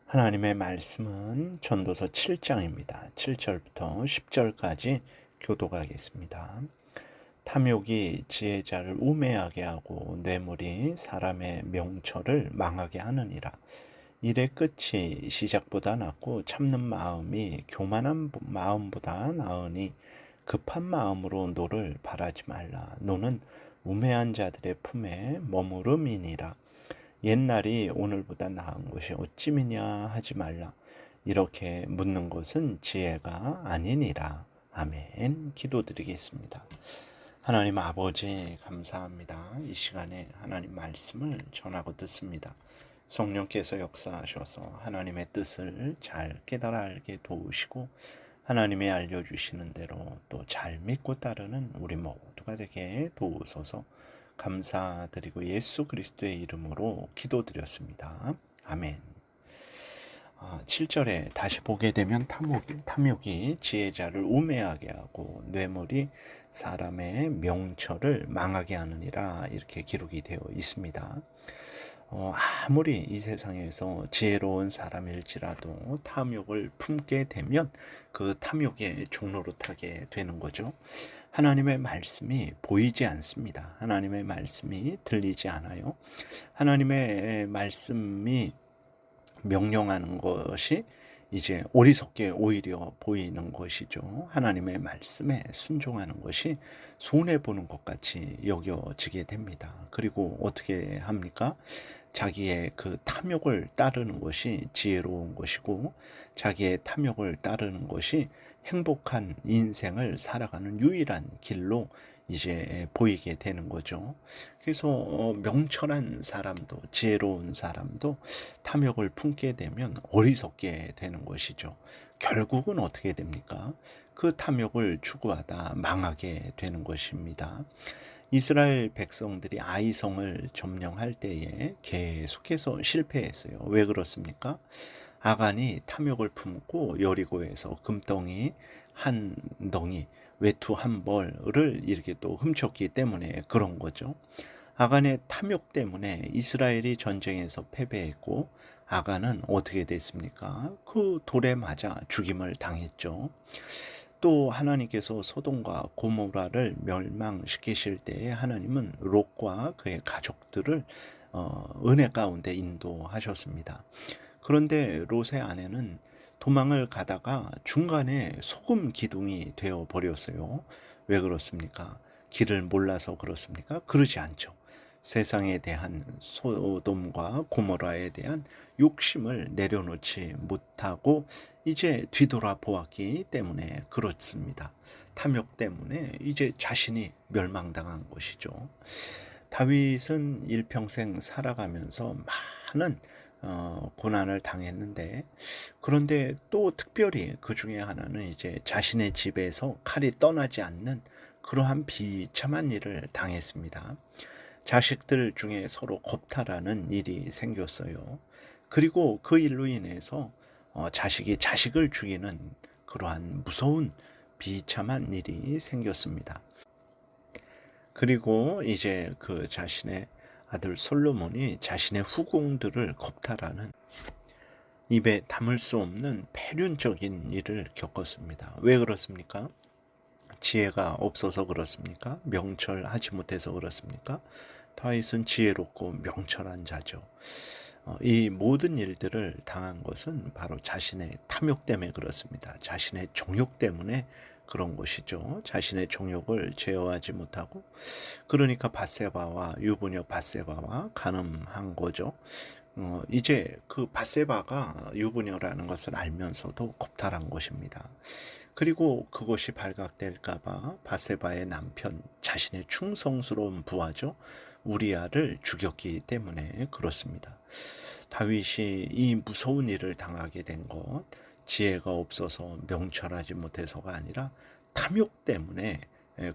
하나님의 말씀은 전도서 7장입니다. 7절부터 10절까지 교독하겠습니다. 탐욕이 지혜자를 우매하게 하고 뇌물이 사람의 명철을 망하게 하느니라. 일의 끝이 시작보다 낫고 참는 마음이 교만한 마음보다 나으니 급한 마음으로 노를 바라지 말라. 노는 우매한 자들의 품에 머무름이니라. 옛날이 오늘보다 나은 것이 어찌미냐 하지 말라. 이렇게 묻는 것은 지혜가 아니니라. 아멘. 기도드리겠습니다. 하나님 아버지 감사합니다. 이 시간에 하나님 말씀을 전하고 듣습니다. 성령께서 역사하셔서 하나님의 뜻을 잘 깨달아 알게 도우시고 하나님이 알려주시는 대로 또 잘 믿고 따르는 우리 모두가 되게 도우소서. 감사드리고 예수 그리스도의 이름으로 기도드렸습니다. 아멘. 7절에 다시 보게 되면 탐욕이 지혜자를 우매하게 하고 뇌물이 사람의 명철을 망하게 하느니라, 이렇게 기록이 되어 있습니다. 아무리 이 세상에서 지혜로운 사람일지라도 탐욕을 품게 되면 그 탐욕의 종노릇하게 되는 거죠. 하나님의 말씀이 보이지 않습니다. 하나님의 말씀이 들리지 않아요. 하나님의 말씀이 명령하는 것이 이제 어리석게 오히려 보이는 것이죠. 하나님의 말씀에 순종하는 것이 손해보는 것 같이 여겨지게 됩니다. 그리고 어떻게 합니까? 자기의 그 탐욕을 따르는 것이 지혜로운 것이고 자기의 탐욕을 따르는 것이 행복한 인생을 살아가는 유일한 길로 이제 보이게 되는 거죠. 그래서 명철한 사람도 지혜로운 사람도 탐욕을 품게 되면 어리석게 되는 것이죠. 결국은 어떻게 됩니까? 그 탐욕을 추구하다 망하게 되는 것입니다. 이스라엘 백성들이 아이성을 점령할 때에 계속해서 실패했어요. 왜 그렇습니까? 아간이 탐욕을 품고 여리고에서 금덩이 한 덩이, 외투 한 벌을 이렇게 또 훔쳤기 때문에 그런 거죠. 아간의 탐욕 때문에 이스라엘이 전쟁에서 패배했고 아간은 어떻게 됐습니까? 그 돌에 맞아 죽임을 당했죠. 또 하나님께서 소돔과 고모라를 멸망시키실 때에 하나님은 롯과 그의 가족들을 은혜 가운데 인도하셨습니다. 그런데 롯의 아내는 도망을 가다가 중간에 소금 기둥이 되어 버렸어요. 왜 그렇습니까? 길을 몰라서 그렇습니까? 그러지 않죠. 세상에 대한 소돔과 고모라에 대한 욕심을 내려놓지 못하고 이제 뒤돌아 보았기 때문에 그렇습니다. 탐욕 때문에 이제 자신이 멸망당한 것이죠. 다윗은 일평생 살아가면서 많은 고난을 당했는데, 그런데 또 특별히 그 중에 하나는 이제 자신의 집에서 칼이 떠나지 않는 그러한 비참한 일을 당했습니다. 자식들 중에 서로 겁탈하는 일이 생겼어요. 그리고 그 일로 인해서 자식이 자식을 죽이는 그러한 무서운 비참한 일이 생겼습니다. 그리고 이제 그 자신의 아들 솔로몬이 자신의 후궁들을 겁탈하는 입에 담을 수 없는 패륜적인 일을 겪었습니다. 왜 그렇습니까? 지혜가 없어서 그렇습니까? 명철하지 못해서 그렇습니까? 다윗은 지혜롭고 명철한 자죠. 이 모든 일들을 당한 것은 바로 자신의 탐욕 때문에 그렇습니다. 자신의 정욕 때문에 그런 것이죠. 자신의 정욕을 제어하지 못하고, 그러니까 밧세바와 유부녀 밧세바와 간음한 거죠. 이제 그 밧세바가 유부녀라는 것을 알면서도 겁탈한 것입니다. 그리고 그것이 발각될까봐 밧세바의 남편, 자신의 충성스러운 부하죠, 우리아를 죽였기 때문에 그렇습니다. 다윗이 이 무서운 일을 당하게 된 것, 지혜가 없어서 명철하지 못해서가 아니라 탐욕 때문에,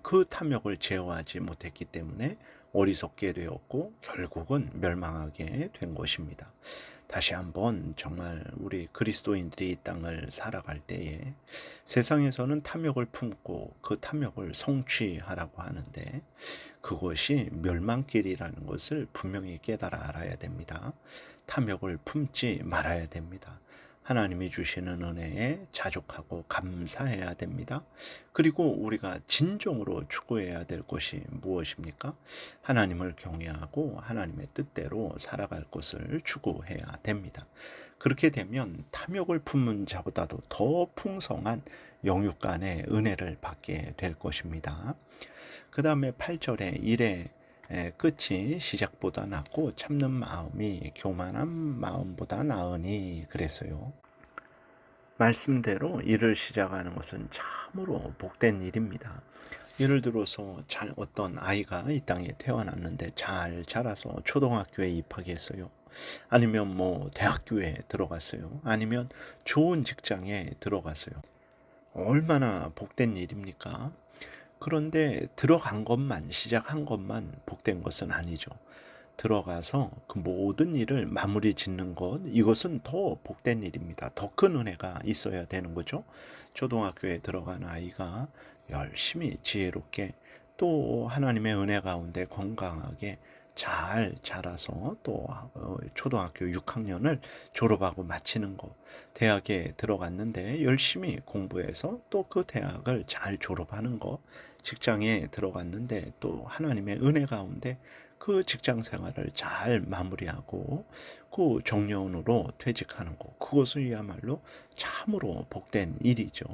그 탐욕을 제어하지 못했기 때문에 어리석게 되었고 결국은 멸망하게 된 것입니다. 다시 한번 정말 우리 그리스도인들이 이 땅을 살아갈 때에 세상에서는 탐욕을 품고 그 탐욕을 성취하라고 하는데 그것이 멸망길이라는 것을 분명히 깨달아 알아야 됩니다. 탐욕을 품지 말아야 됩니다. 하나님이 주시는 은혜에 자족하고 감사해야 됩니다. 그리고 우리가 진정으로 추구해야 될 것이 무엇입니까? 하나님을 경외하고 하나님의 뜻대로 살아갈 것을 추구해야 됩니다. 그렇게 되면 탐욕을 품는 자보다도 더 풍성한 영육간의 은혜를 받게 될 것입니다. 그 다음에 8절에 일의 끝이 시작보다 낫고 참는 마음이 교만한 마음보다 나으니 그랬어요. 말씀대로 일을 시작하는 것은 참으로 복된 일입니다. 예를 들어서 어떤 아이가 이 땅에 태어났는데 잘 자라서 초등학교에 입학했어요. 아니면 대학교에 들어갔어요. 아니면 좋은 직장에 들어갔어요. 얼마나 복된 일입니까? 그런데 들어간 것만, 시작한 것만 복된 것은 아니죠. 들어가서 그 모든 일을 마무리 짓는 것, 이것은 더 복된 일입니다. 더 큰 은혜가 있어야 되는 거죠. 초등학교에 들어간 아이가 열심히 지혜롭게 또 하나님의 은혜 가운데 건강하게 잘 자라서 또 초등학교 6학년을 졸업하고 마치는 것, 대학에 들어갔는데 열심히 공부해서 또 그 대학을 잘 졸업하는 것, 직장에 들어갔는데 또 하나님의 은혜 가운데 그 직장 생활을 잘 마무리하고 그 정년으로 퇴직하는 것, 그것은야말로 참으로 복된 일이죠.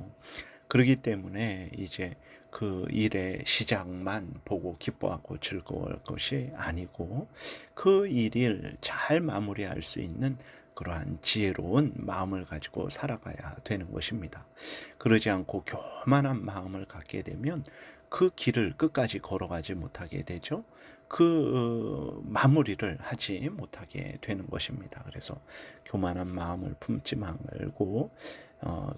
그렇기 때문에 이제 그 일의 시작만 보고 기뻐하고 즐거울 것이 아니고 그 일을 잘 마무리할 수 있는 그러한 지혜로운 마음을 가지고 살아가야 되는 것입니다. 그러지 않고 교만한 마음을 갖게 되면 그 길을 끝까지 걸어가지 못하게 되죠. 그 마무리를 하지 못하게 되는 것입니다. 그래서 교만한 마음을 품지 말고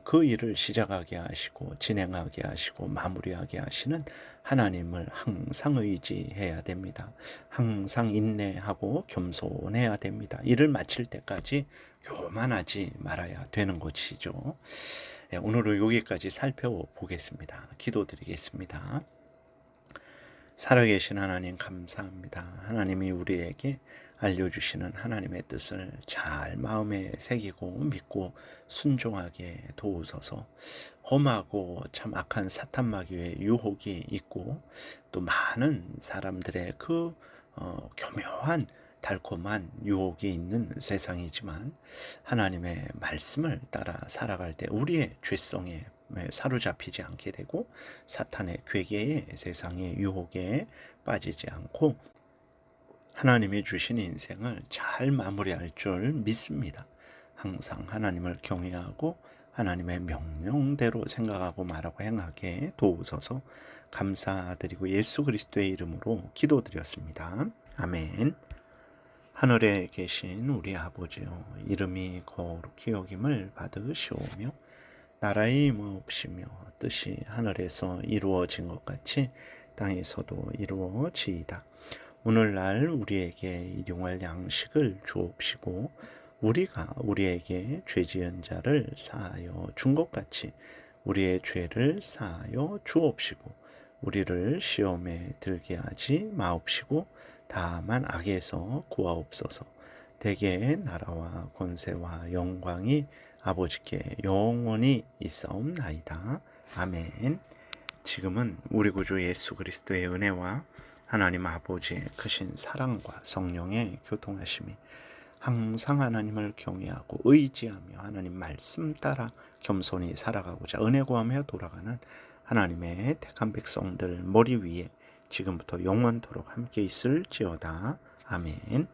그 일을 시작하게 하시고 진행하게 하시고 마무리하게 하시는 하나님을 항상 의지해야 됩니다. 항상 인내하고 겸손해야 됩니다. 일을 마칠 때까지 교만하지 말아야 되는 것이죠. 오늘은 여기까지 살펴보겠습니다. 기도드리겠습니다. 살아계신 하나님 감사합니다. 하나님이 우리에게 알려주시는 하나님의 뜻을 잘 마음에 새기고 믿고 순종하게 도우소서. 험하고 참 악한 사탄 마귀의 유혹이 있고 또 많은 사람들의 그 교묘한 달콤한 유혹이 있는 세상이지만 하나님의 말씀을 따라 살아갈 때 우리의 죄성에 사로잡히지 않게 되고 사탄의 괴계에 세상의 유혹에 빠지지 않고 하나님이 주신 인생을 잘 마무리할 줄 믿습니다. 항상 하나님을 경외하고 하나님의 명령대로 생각하고 말하고 행하게 도우소서. 감사드리고 예수 그리스도의 이름으로 기도드렸습니다. 아멘. 하늘에 계신 우리 아버지여, 이름이 거룩히 여김을 받으시오며 나라의 임하옵시며 뜻이 하늘에서 이루어진 것 같이 땅에서도 이루어지이다. 오늘날 우리에게 일용할 양식을 주옵시고 우리가 우리에게 죄지은 자를 사하여 준 것 같이 우리의 죄를 사하여 주옵시고 우리를 시험에 들게 하지 마옵시고 다만 악에서 구하옵소서. 대개의 나라와 권세와 영광이 아버지께 영원히 있사옵나이다. 아멘. 지금은 우리 구주 예수 그리스도의 은혜와 하나님 아버지의 크신 사랑과 성령의 교통하심이 항상 하나님을 경외하고 의지하며 하나님 말씀 따라 겸손히 살아가고자 은혜 구하며 돌아가는 하나님의 택한 백성들 머리 위에 지금부터 영원토록 함께 있을지어다. 아멘.